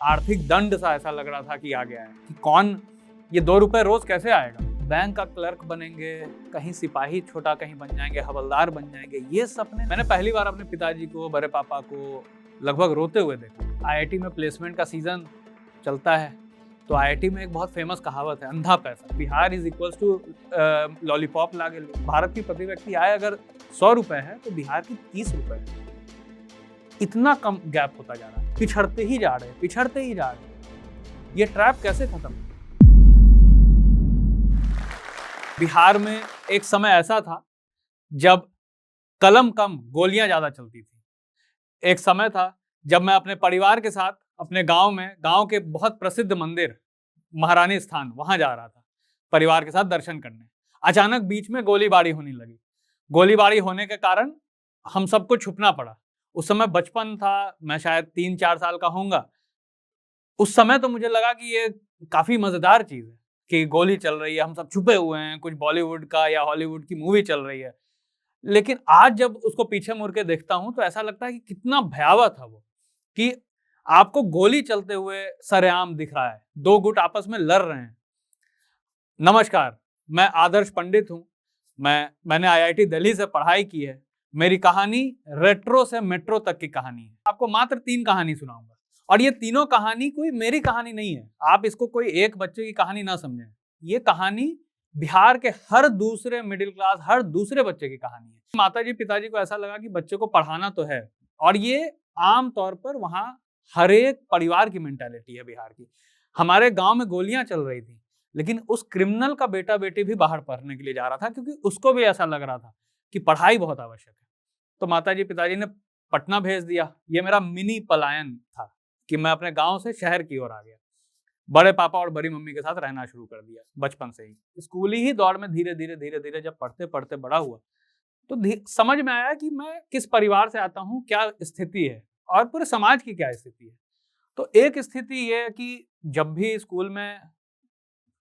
आर्थिक दंड सा ऐसा लग रहा था कि आ गया है कि कौन ये 2 रुपए रोज कैसे आएगा। बैंक का क्लर्क बनेंगे, कहीं सिपाही छोटा कहीं बन जाएंगे, हवलदार बन जाएंगे, ये सपने मैंने पहली बार अपने पिताजी को, बड़े पापा को लगभग रोते हुए देखा। आईआईटी में प्लेसमेंट का सीजन चलता है तो आईआईटी में एक बहुत फेमस कहावत है, अंधा पैसा। Bihar is equals to lollipop लागे लो। भारत की प्रति व्यक्ति आय अगर 100 रुपए है तो बिहार की 30 रुपए है। इतना कम गैप होता जा रहा है, पिछड़ते ही जा रहे हैं। ये ट्रैप कैसे खत्म? बिहार में एक समय ऐसा था जब कलम कम गोलियां ज्यादा चलती थी। एक समय था जब मैं अपने परिवार के साथ अपने गांव के बहुत प्रसिद्ध मंदिर महारानी स्थान वहां जा रहा था परिवार के साथ दर्शन करने। अचानक बीच में गोलीबारी होने लगी। गोलीबारी होने के कारण हम सबको छुपना पड़ा। उस समय बचपन था, मैं शायद 3-4 साल का होऊंगा। उस समय तो मुझे लगा कि ये काफी मजेदार चीज है कि गोली चल रही है, हम सब छुपे हुए हैं, कुछ बॉलीवुड का या हॉलीवुड की मूवी चल रही है। लेकिन आज जब उसको पीछे मुड़ के देखता हूं तो ऐसा लगता है कि कितना भयावह था वो, कि आपको गोली चलते हुए सरेआम दिख रहा है, 2 गुट आपस में लड़ रहे हैं। नमस्कार, मैं आदर्श पंडित हूं। मैंने आईआईटी दिल्ली से पढ़ाई की है। मेरी कहानी रेट्रो से मेट्रो तक की कहानी है। आपको मात्र 3 कहानी सुनाऊंगा और ये तीनों कहानी कोई मेरी कहानी नहीं है। आप इसको कोई एक बच्चे की कहानी ना समझें। ये कहानी बिहार के हर दूसरे मिडिल क्लास, हर दूसरे बच्चे की कहानी है। माताजी पिताजी को ऐसा लगा कि बच्चे को पढ़ाना तो है, और ये आम तौर पर वहां हर एक परिवार की मेंटालिटी है बिहार की। हमारे गांव में गोलियां चल रही थी, लेकिन उस क्रिमिनल का बेटा बेटी भी बाहर पढ़ने के लिए जा रहा था, क्योंकि उसको भी ऐसा लग रहा था कि पढ़ाई बहुत आवश्यक है। तो माताजी पिताजी ने पटना भेज दिया। ये मेरा मिनी पलायन था कि मैं अपने गांव से शहर की ओर आ गया। बड़े पापा और बड़ी मम्मी के साथ रहना शुरू कर दिया बचपन से ही। स्कूली ही दौड़ में धीरे धीरे जब पढ़ते पढ़ते बड़ा हुआ तो समझ में आया कि मैं किस परिवार से आता हूँ, क्या स्थिति है और पूरे समाज की क्या स्थिति है। तो एक स्थिति ये है कि जब भी स्कूल में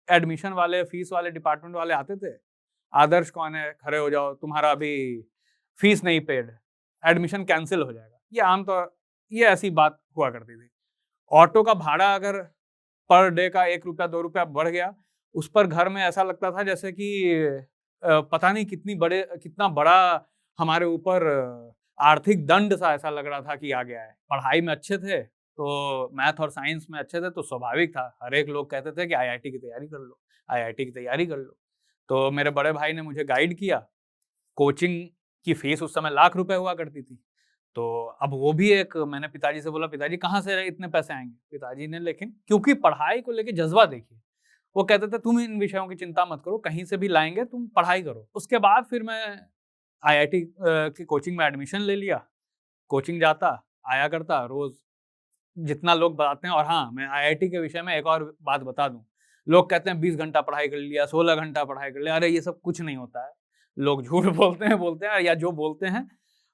एडमिशन वाले, फीस वाले डिपार्टमेंट वाले आते थे, आदर्श कौन है, खड़े हो जाओ, तुम्हारा अभी फीस नहीं पेड, एडमिशन कैंसिल हो जाएगा। ये आमतौर ये ऐसी बात हुआ करती थी। ऑटो का भाड़ा अगर पर डे का 1 रुपया 2 रुपया बढ़ गया, उस पर घर में ऐसा लगता था जैसे कि पता नहीं कितना बड़ा हमारे ऊपर आर्थिक दंड सा ऐसा लग रहा था कि आ गया है। पढ़ाई में अच्छे थे तो मैथ और साइंस में अच्छे थे तो स्वाभाविक था, हर एक लोग कहते थे कि आईआईटी की तैयारी कर लो, आईआईटी की तैयारी कर लो। तो मेरे बड़े भाई ने मुझे गाइड किया। कोचिंग की फीस उस समय लाख रुपए हुआ करती थी। तो अब वो भी एक, मैंने पिताजी से बोला, पिताजी कहाँ से इतने पैसे आएंगे? पिताजी ने, लेकिन क्योंकि पढ़ाई को लेके जज्बा देखिए, वो कहते थे तुम इन विषयों की चिंता मत करो, कहीं से भी लाएंगे, तुम पढ़ाई करो। उसके बाद फिर मैं आईआईटी की कोचिंग में एडमिशन ले लिया। कोचिंग जाता, आया करता रोज, जितना लोग बताते हैं। और हाँ, मैं आईआईटी के विषय में एक और बात बता दूं, लोग कहते हैं 20 घंटा पढ़ाई कर लिया, 16 घंटा पढ़ाई कर लिया। अरे ये सब कुछ नहीं होता है। लोग झूठ बोलते हैं, या जो बोलते हैं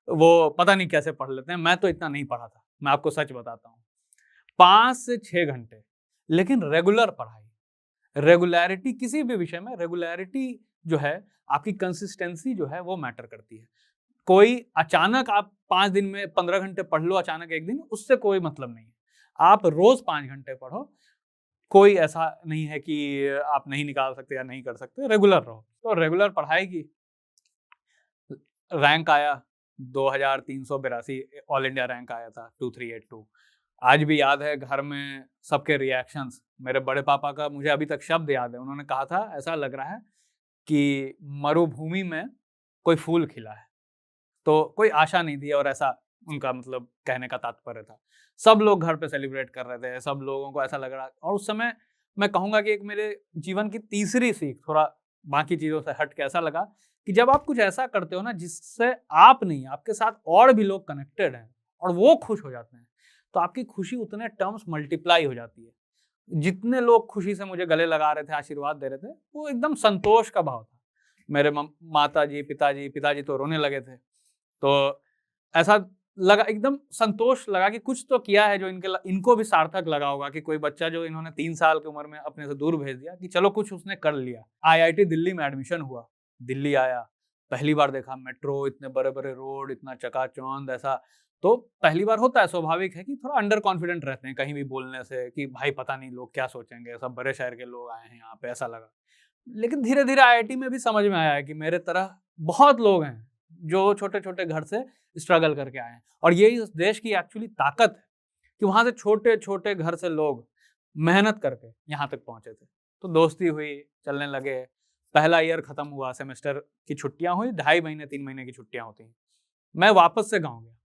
वो पता नहीं कैसे पढ़ लेते हैं। मैं तो इतना नहीं पढ़ा था, मैं आपको सच बताता हूँ। 5 से 6 घंटे, लेकिन रेगुलर पढ़ाई। रेगुलैरिटी किसी भी विषय में, रेगुलैरिटी जो है, आपकी कंसिस्टेंसी जो है वो मैटर करती है। कोई अचानक आप 5 दिन में 15 घंटे पढ़ लो, अचानक एक दिन, उससे कोई मतलब नहीं है। आप रोज 5 घंटे पढ़ो, कोई ऐसा नहीं है कि आप नहीं निकाल सकते या नहीं कर सकते, रेगुलर रहो। तो रेगुलर पढ़ाई की, रैंक आया 2382, ऑल इंडिया रैंक आया था 2382। आज भी याद है घर में सबके रिएक्शंस। मेरे बड़े पापा का मुझे अभी तक शब्द याद है, उन्होंने कहा था ऐसा लग रहा है कि मरुभूमि में कोई फूल खिला है। तो कोई आशा नहीं थी, और ऐसा उनका मतलब कहने का तात्पर्य था। सब लोग घर पे सेलिब्रेट कर रहे थे, सब लोगों को ऐसा लग रहा। और उस समय मैं कहूँगा कि एक मेरे जीवन की तीसरी सीख, थोड़ा बाकी चीज़ों से हट के ऐसा लगा कि जब आप कुछ ऐसा करते हो ना जिससे आप नहीं, आपके साथ और भी लोग कनेक्टेड हैं और वो खुश हो जाते हैं, तो आपकी खुशी उतने टर्म्स मल्टीप्लाई हो जाती है। जितने लोग खुशी से मुझे गले लगा रहे थे, आशीर्वाद दे रहे थे, वो एकदम संतोष का भाव था। मेरे माता जी, पिताजी तो रोने लगे थे। तो ऐसा लगा, एकदम संतोष लगा कि कुछ तो किया है जो इनको भी सार्थक लगा होगा, कि कोई बच्चा जो इन्होंने 3 साल की उम्र में अपने से दूर भेज दिया, कि चलो कुछ उसने कर लिया। आईआईटी दिल्ली में एडमिशन हुआ, दिल्ली आया, पहली बार देखा मेट्रो, इतने बड़े-बड़े रोड, इतना चकाचौंध ऐसा। तो पहली बार होता है, स्वाभाविक है कि थोड़ा अंडर कॉन्फिडेंट रहते हैं कहीं भी बोलने से कि भाई पता नहीं लोग क्या सोचेंगे, सब बड़े शहर के लोग आए हैं यहाँ पे, ऐसा लगा। लेकिन धीरे-धीरे आईआईटी में भी समझ में आया है कि मेरे तरह बहुत लोग हैं, जो छोटे-छोटे घर से स्ट्रगल करके आए हैं और यही उस देश की एक्चुअली ताकत है कि वहाँ से छोटे-छोटे घर से लोग मेहनत करके यहाँ तक पहुँचे थे। तो दोस्ती हुई, चलने लगे, पहला ईयर खत्म हुआ, सेमेस्टर की छुट्टियाँ हुई, ढाई महीने 3 महीने की छुट्टियाँ होती हैं। मैं वापस से गाँव गया।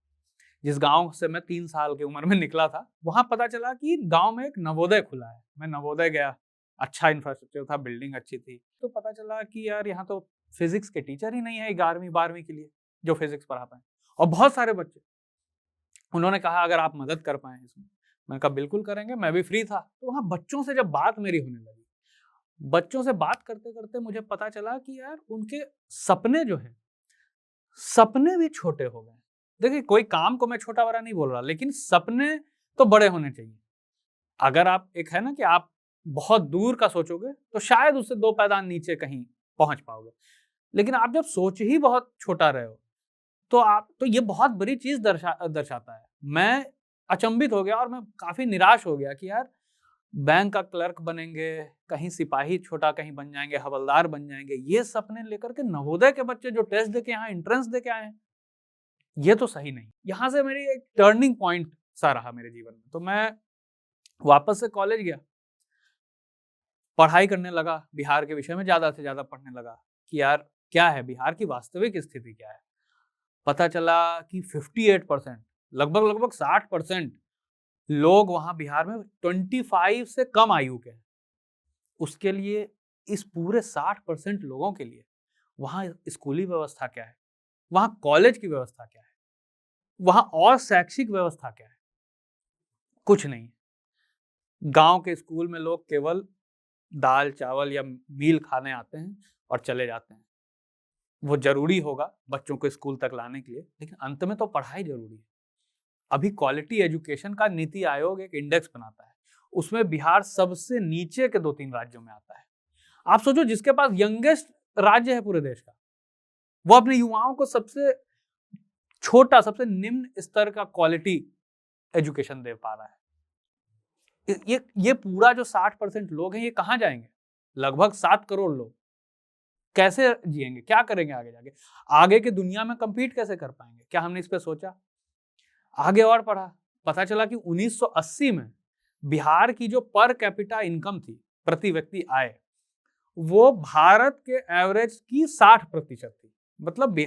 जिस गाँव से मैं 3 साल की उम्र में निकला था, वहाँ पता चला कि गाँव में एक नवोदय खुला है। मैं नवोदय गया, अच्छा इंफ्रास्ट्रक्चर था, बिल्डिंग अच्छी थी। तो पता चला कि यार यहाँ तो फिज़िक्स के टीचर ही नहीं है 11वीं 12वीं के लिए, जो फिज़िक्स पढ़ा पाएँ और बहुत सारे बच्चे। उन्होंने कहा अगर आप मदद कर पाएँ इसमें, मैंने कहा बिल्कुल करेंगे, मैं भी फ्री था। तो वहाँ बच्चों से जब बात मेरी होने लगी, बच्चों से बात करते-करते मुझे पता चला कि यार उनके सपने जो हैं, सपने भी छोटे हो गए। देखिए कोई काम को मैं छोटा-बड़ा नहीं बोल रहा, लेकिन सपने तो बड़े होने चाहिए। अगर आप एक है ना कि आप बहुत दूर का सोचोगे, तो शायद उससे 2 पायदान नीचे कहीं पहुँच पाओगे। लेकिन आप जब सोच ही बहुत छोटा रहे हो, तो ये बहुत बड़ी चीज़ दर्शाता है। मैं अचंभित हो गया और मैं काफ़ी निराश हो गया कि यार बैंक का क्लर्क बनेंगे, कहीं सिपाही छोटा कहीं बन जाएँगे, हवलदार बन जाएँगे। ये सपने लेकर के नवोदय के बच्चे जो टेस्ट देके यहाँ एंट्रेंस देके आए हैं, ये तो सही नहीं। यहाँ से मेरी एक टर्निंग पॉइंट सा रहा मेरे जीवन में। तो मैं वापस से कॉलेज गया, पढ़ाई करने लगा, बिहार के विषय में ज़्यादा से ज़्यादा पढ़ने लगा कि यार क्या है, बिहार की वास्तविक स्थिति क्या है? पता चला कि 58% लगभग-लगभग 60% लोग वहाँ बिहार में 25 से कम आयु के हैं। उसके लिए इस पूरे 60% लोगों के लिए वहाँ स्कूली व्यवस्था क्या है? वहाँ कॉलेज की व्यवस्था क्या है? वहाँ और शैक्षिक व्यवस्था क्या है? कुछ नहीं। गाँव के स्कूल में लोग केवल दाल-चावल या मील खाने आते हैं और चले जाते हैं। वो ज़रूरी होगा बच्चों को स्कूल तक लाने के लिए, लेकिन अंत में तो पढ़ाई ज़रूरी है। अभी क्वालिटी एजुकेशन का नीति आयोग एक इंडेक्स बनाता है। उसमें बिहार सबसे नीचे के 2-3 राज्यों में आता है। आप सोचो जिसके पास यंगेस्ट राज्य है पूरे देश का, वो अपने युवाओं को सबसे छोटा, सबसे निम्न स्तर का क्वालिटी एजुकेशन दे पा रहा है। ये पूरा जो 60% लोग हैं, ये कहाँ जाएँगे? लगभग 7 करोड़ लोग। कैसे जिएँगे? क्या करेंगे आगे जाके? आगे की दुनिया में कम्पीट कैसे कर पाएँगे? क्या हमने इस पे सोचा? आगे और पढ़ा, पता चला कि 1980 में बिहार की जो पर कैपिटा इनकम थी, प्रति व्यक्ति आय, वो भारत के एवरेज की 60% थी। मतलब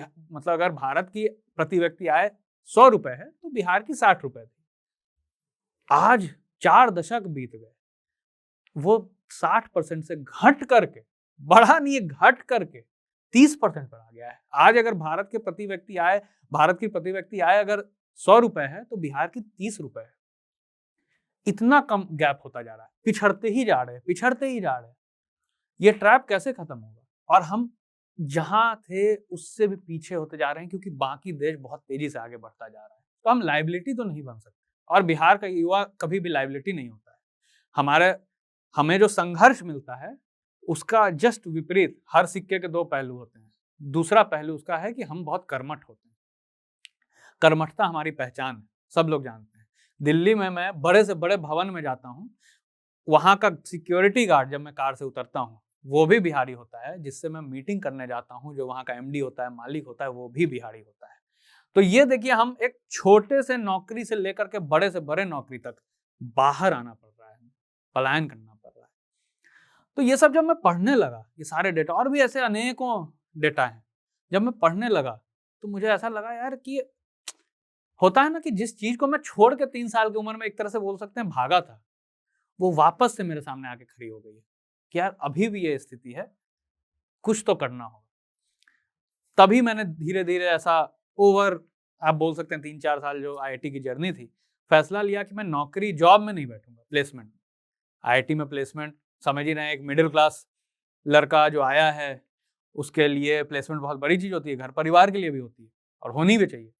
अगर भारत की प्रति व्यक्ति आय ₹100 है, तो बिहार की ₹60 थी। आज 4 दशक बीत गए, वो 60% से घट करके, बढ़ा नहीं है, घट करके 30% पर आ गया है। आज अगर भारत की प्रति व्यक्ति आय अगर ₹100 है, तो बिहार की ₹30 है। इतना कम गैप होता जा रहा है, पिछड़ते ही जा रहे हैं, पिछड़ते ही जा रहे हैं। ये ट्रैप कैसे खत्म होगा? और हम जहाँ थे उससे भी पीछे होते जा रहे हैं क्योंकि बाकी देश बहुत तेजी से आगे बढ़ता जा रहा है। तो हम लायबिलिटी तो नहीं बन सकते और बिहार का युवा कभी भी लायबिलिटी नहीं होता है। हमारे हमें जो संघर्ष मिलता है, उसका जस्ट विपरीत हर सिक्के के 2 पहलू होते हैं। दूसरा पहलू उसका है कि हम बहुत कर्मठ होते हैं। कर्मठता हमारी पहचान है, सब लोग जानते हैं। दिल्ली में मैं बड़े से बड़े भवन में जाता हूँ, वहाँ का सिक्योरिटी गार्ड जब मैं कार से उतरता हूँ, वो भी बिहारी होता है। जिससे मैं मीटिंग करने जाता हूँ, जो वहाँ का एमडी होता है, मालिक होता है, वो भी बिहारी होता है। तो ये देखिए हम एक छोटे से नौकरी से लेकर के बड़े से बड़े नौकरी तक बाहर आना पड़ रहा है, पलायन करना पड़ रहा है। तो ये सब जब मैं पढ़ने लगा, ये सारे डेटा और भी ऐसे अनेकों डेटा हैं, जब मैं पढ़ने लगा, तो मुझे ऐसा लगा यार कि होता है ना कि जिस चीज़ को मैं छोड़ के 3 साल की उम्र में एक तरह से बोल सकते हैं भागा था, वो वापस से मेरे सामने आके खड़ी हो गई है, कि यार अभी भी ये स्थिति है, कुछ तो करना होगा। तभी मैंने धीरे-धीरे ऐसा ओवर आप बोल सकते हैं 3-4 साल जो आईआईटी की जर्नी थी, फैसला लिया कि मैं नौकरी जॉब में नहीं बैठूँगा, प्लेसमेंट में। आईआईटी में प्लेसमेंट समझ ही रहे हैं, एक मिडिल क्लास लड़का जो आया है, उसके लिए प्लेसमेंट बहुत बड़ी चीज़ होती है, घर परिवार के लिए भी होती है और होनी भी चाहिए।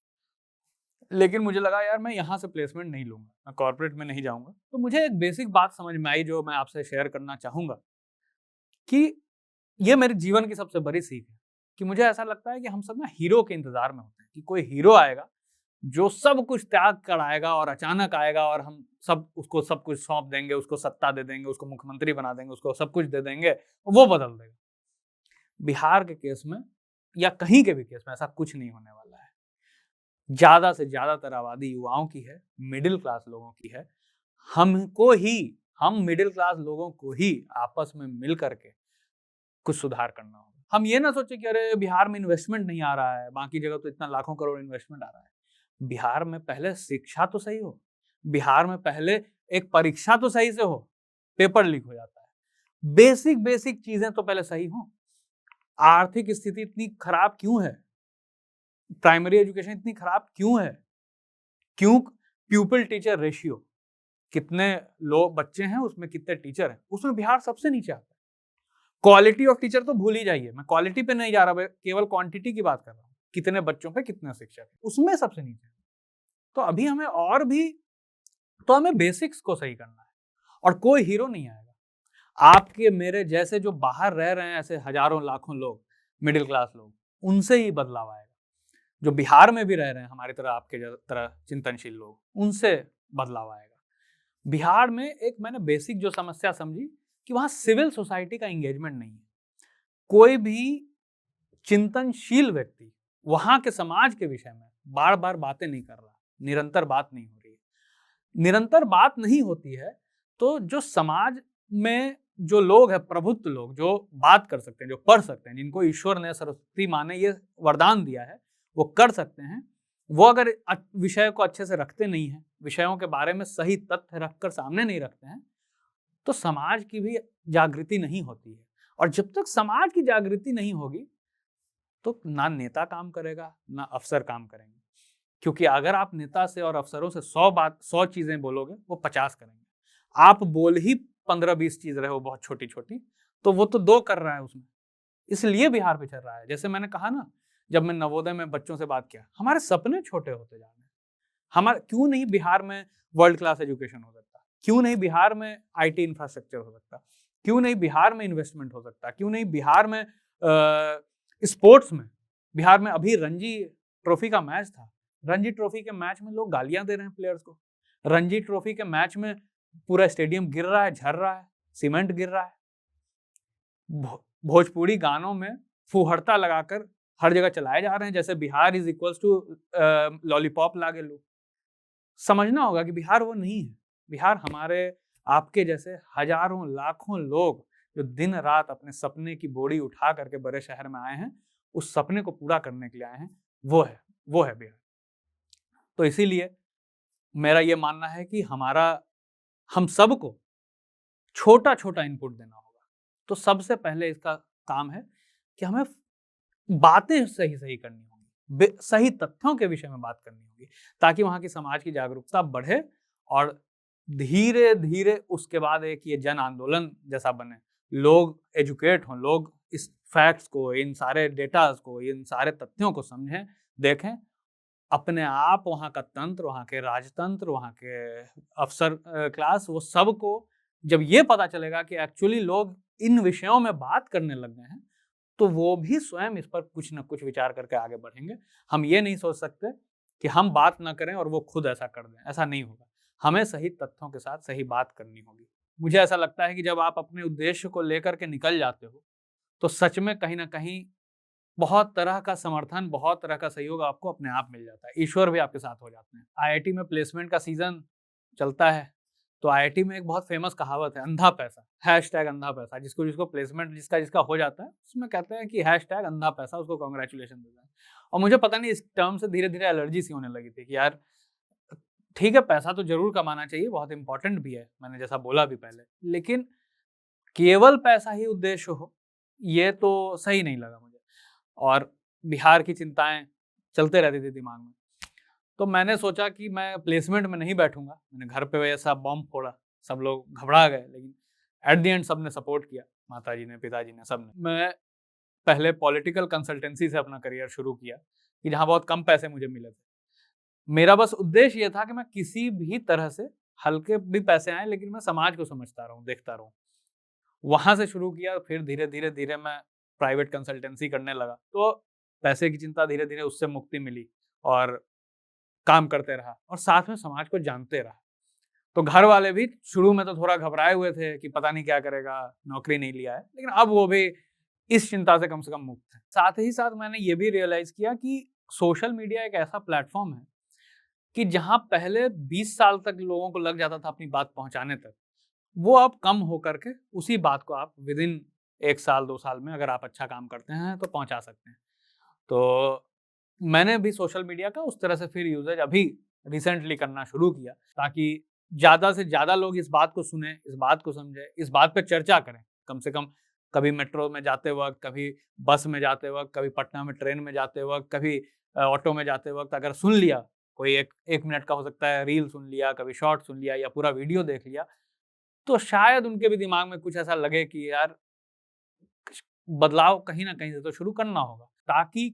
लेकिन मुझे लगा यार मैं यहाँ से प्लेसमेंट नहीं लूँगा, मैं कॉर्पोरेट में नहीं जाऊँगा। तो मुझे एक बेसिक बात समझ में आई जो मैं आपसे शेयर करना चाहूँगा, कि ये मेरे जीवन की सबसे बड़ी सीख है, कि मुझे ऐसा लगता है कि हम सब ना हीरो के इंतज़ार में होते हैं, कि कोई हीरो आएगा, जो सब कुछ त्याग कर आएगा और अचानक आएगा और हम उसको सब कुछ सौंप देंगे, उसको सत्ता दे देंगे, उसको मुख्यमंत्री बना देंगे, उसको सब कुछ दे देंगे, वो बदल देगा। बिहार के केस में या कहीं के भी केस में ऐसा कुछ नहीं होने वाला है। ज्यादा से ज्यादातर आबादी युवाओं की है, मिडिल क्लास लोगों की है। हम मिडिल क्लास लोगों को ही आपस में मिल करके कुछ सुधार करना होगा। हम ये ना सोचे कि अरे बिहार में इन्वेस्टमेंट नहीं आ रहा है, बाकी जगह तो इतना लाखों करोड़ इन्वेस्टमेंट आ रहा है। बिहार में पहले शिक्षा तो सही हो, बिहार में पहले एक परीक्षा तो सही से हो, पेपर लीक हो जाता है। बेसिक बेसिक चीजें तो पहले सही हो। आर्थिक स्थिति इतनी खराब क्यों है, प्राइमरी एजुकेशन इतनी खराब क्यों है, क्यों प्यूपिल टीचर रेशियो, कितने लोग बच्चे हैं उसमें कितने टीचर हैं, उसमें बिहार सबसे नीचे आता है। क्वालिटी ऑफ टीचर तो भूल ही जाइए, मैं क्वालिटी पे नहीं जा रहा, केवल क्वांटिटी की बात कर रहा हूँ, कितने बच्चों पे कितने शिक्षक, उसमें सबसे नीचे। तो अभी हमें और भी, तो हमें बेसिक्स को सही करना है और कोई हीरो नहीं आएगा। आपके मेरे जैसे जो बाहर रह रहे हैं ऐसे हजारों लाखों लोग, मिडिल क्लास लोग, उनसे ही बदलाव आएगा। जो बिहार में भी रह रहे हैं हमारी तरह, आपके तरह चिंतनशील लोग, उनसे बदलाव आएगा। बिहार में एक मैंने बेसिक जो समस्या समझी कि वहां सिविल सोसाइटी का एंगेजमेंट नहीं है। कोई भी चिंतनशील व्यक्ति वहां के समाज के विषय में बार बार बातें नहीं कर रहा, निरंतर बात नहीं हो रही है। निरंतर बात नहीं होती है तो जो समाज में जो लोग हैं, प्रभुत्व लोग, जो बात कर सकते हैं, जो पढ़ सकते हैं, जिनको ईश्वर ने, सरस्वती माँ ने ये वरदान दिया है, वो कर सकते हैं, वो अगर विषय को अच्छे से रखते नहीं है, विषयों के बारे में सही तथ्य रखकर सामने नहीं रखते हैं, तो समाज की भी जागृति नहीं होती है। और जब तक समाज की जागृति नहीं होगी तो ना नेता काम करेगा ना अफसर काम करेंगे। क्योंकि अगर आप नेता से और अफसरों से 100 चीजें बोलोगे, वो 50 करेंगे। आप बोल ही 15-20 चीज रहे हो बहुत छोटी छोटी, तो वो तो 2 कर रहा है उसमें। इसलिए बिहार पिछड़ रहा है। जैसे मैंने कहा ना, जब मैं नवोदय में बच्चों से बात किया, हमारे सपने छोटे होते जा रहे हैं। हमारे क्यों नहीं बिहार में वर्ल्ड क्लास एजुकेशन हो सकता, क्यों नहीं बिहार में आईटी इंफ्रास्ट्रक्चर हो सकता, क्यों नहीं बिहार में इन्वेस्टमेंट हो सकता, क्यों नहीं बिहार में स्पोर्ट्स में, बिहार में अभी रणजी ट्रॉफी का मैच था, रणजी ट्रॉफी के मैच में लोग गालियां दे रहे हैं प्लेयर्स को, रणजी ट्रॉफी के मैच में पूरा स्टेडियम गिर रहा है, झर रहा है, सीमेंट गिर रहा है। भोजपुरी गानों में फुहड़ता लगाकर हर जगह चलाए जा रहे हैं, जैसे Bihar is equals to lollipop लागे लो। समझना होगा कि बिहार वो नहीं है। बिहार हमारे आपके जैसे हजारों लाखों लोग जो दिन रात अपने सपने की बोरी उठा करके बड़े शहर में आए हैं, उस सपने को पूरा करने के लिए आए हैं, वो है बिहार। तो इसीलिए मेरा ये मानना है कि हम सबको छोटा छोटा इनपुट देना होगा। तो सबसे पहले इसका काम है कि हमें बातें सही सही करनी होंगी, सही तथ्यों के विषय में बात करनी होगी, ताकि वहां की समाज की जागरूकता बढ़े और धीरे धीरे उसके बाद एक ये जन आंदोलन जैसा बने, लोग एजुकेट हों, लोग इस फैक्ट्स को, इन सारे डेटास को, इन सारे तथ्यों को समझें, देखें। अपने आप वहाँ का तंत्र, वहाँ के राजतंत्र, वहाँ के अफसर क्लास, वो सबको जब ये पता चलेगा कि एक्चुअली लोग इन विषयों में बात करने लग गए हैं, तो वो भी स्वयं इस पर कुछ न कुछ विचार करके आगे बढ़ेंगे। हम ये नहीं सोच सकते कि हम बात ना करें और वो खुद ऐसा कर दें, ऐसा नहीं होगा। हमें सही तथ्यों के साथ सही बात करनी होगी। मुझे ऐसा लगता है कि जब आप अपने उद्देश्य को लेकर के निकल जाते हो, तो सच में कहीं न कहीं बहुत तरह का समर्थन, बहुत तरह का सहयोग आपको अपने आप मिल जाता है। ईश्वर भी आपके साथ हो जाते हैं। आईआईटी में प्लेसमेंट का सीज़न चलता है, तो आईआईटी में एक बहुत फेमस कहावत है, अंधा पैसा, हैशटैग अंधा पैसा। जिसको प्लेसमेंट जिसका हो जाता है, उसमें कहते हैं कि हैशटैग अंधा पैसा, उसको कांग्रेचुलेशन देते हैं। और मुझे पता नहीं इस टर्म से धीरे-धीरे एलर्जी सी होने लगी थी कि यार ठीक है, पैसा तो ज़रूर कमाना चाहिए, बहुत इम्पोर्टेंट भी है, मैंने जैसा बोला भी पहले। लेकिन केवल पैसा ही उद्देश्य हो, ये तो सही नहीं लगा मुझे। और बिहार की चिंताएँ चलते रहती थी दिमाग में। तो मैंने सोचा कि मैं प्लेसमेंट में नहीं बैठूँगा। मैंने घर पे ऐसा बॉम्ब फोड़ा, सब लोग घबरा गए, लेकिन एट द एंड सबने सपोर्ट किया, माताजी ने, पिताजी ने, सबने। मैं पहले पॉलिटिकल कंसल्टेंसी से अपना करियर शुरू किया कि जहाँ बहुत कम पैसे मुझे मिले थे। मेरा बस उद्देश्य ये था कि मैं किसी भी तरह से, हल्के भी पैसे आएँ, लेकिन मैं समाज को समझता रहूँ, देखता रहूँ। वहाँ से शुरू किया, फिर धीरे-धीरे मैं प्राइवेट कंसल्टेंसी करने लगा। तो पैसे की चिंता धीरे-धीरे उससे मुक्ति मिली और काम करते रहा और साथ में समाज को जानते रहा। तो घर वाले भी शुरू में तो थोड़ा घबराए हुए थे कि पता नहीं क्या करेगा, नौकरी नहीं लिया है, लेकिन अब वो भी इस चिंता से कम मुक्त है। साथ ही साथ मैंने ये भी रियलाइज किया कि सोशल मीडिया एक ऐसा प्लेटफॉर्म है कि जहां पहले 20 साल तक लोगों को लग जाता था अपनी बात पहुंचाने तक, वो अब कम होकर के उसी बात को आप विद इन 1 साल 2 साल में अगर आप अच्छा काम करते हैं तो पहुंचा सकते हैं। तो मैंने भी सोशल मीडिया का उस तरह से फिर यूजेज अभी रिसेंटली करना शुरू किया, ताकि ज़्यादा से ज़्यादा लोग इस बात को सुने, इस बात को समझें, इस बात पे चर्चा करें। कम से कम कभी मेट्रो में जाते वक़्त, कभी बस में जाते वक़्त, कभी पटना में ट्रेन में जाते वक़्त, कभी ऑटो में जाते वक़्त अगर सुन लिया, कोई एक मिनट का हो सकता है रील सुन लिया, कभी शॉर्ट सुन लिया या पूरा वीडियो देख लिया, तो शायद उनके भी दिमाग में कुछ ऐसा लगे कि यार कुछ बदलाव कहीं न कहीं से तो शुरू करना होगा, ताकि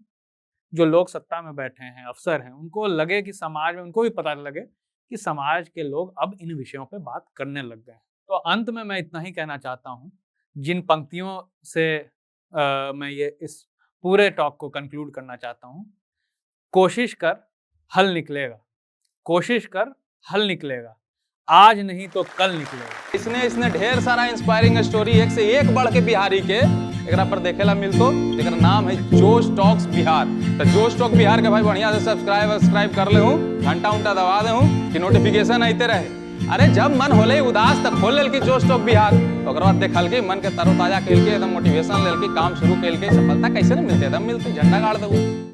जो लोग सत्ता में बैठे हैं, अफ़सर हैं, उनको लगे कि समाज में उनको भी पता लगे कि समाज के लोग अब इन विषयों पे बात करने लग गए हैं। तो अंत में मैं इतना ही कहना चाहता हूँ, जिन पंक्तियों से मैं ये इस पूरे टॉक को कंक्लूड करना चाहता हूँ, कोशिश कर, हल निकलेगा। कोशिश कर, हल निकलेगा। आज नहीं तो कल निकलेगा। इसने ढेर सारा इंस्पायरिंग स्टोरी एक से एक बढ़ के बिहारी के एकरा पर देखेला मिलतो। एकरा नाम है जोश टॉक्स बिहार। तो जोश टॉक बिहार के भाई बढ़िया से सब्सक्राइब कर ले हूँ, घंटा उंटा दबा दे हूँ कि नोटिफिकेशन आते रहे। अरे जब मन होले उदास तक खोल लेल की जोश टॉक बिहार, तो ओकरा बाद देखल के मन के तरोताजा कैल के एकदम मोटिवेशन लेल के काम शुरू कैल के सफलता कैसे नहीं मिलती, एकदम मिलती, झंडा गाड़ दो।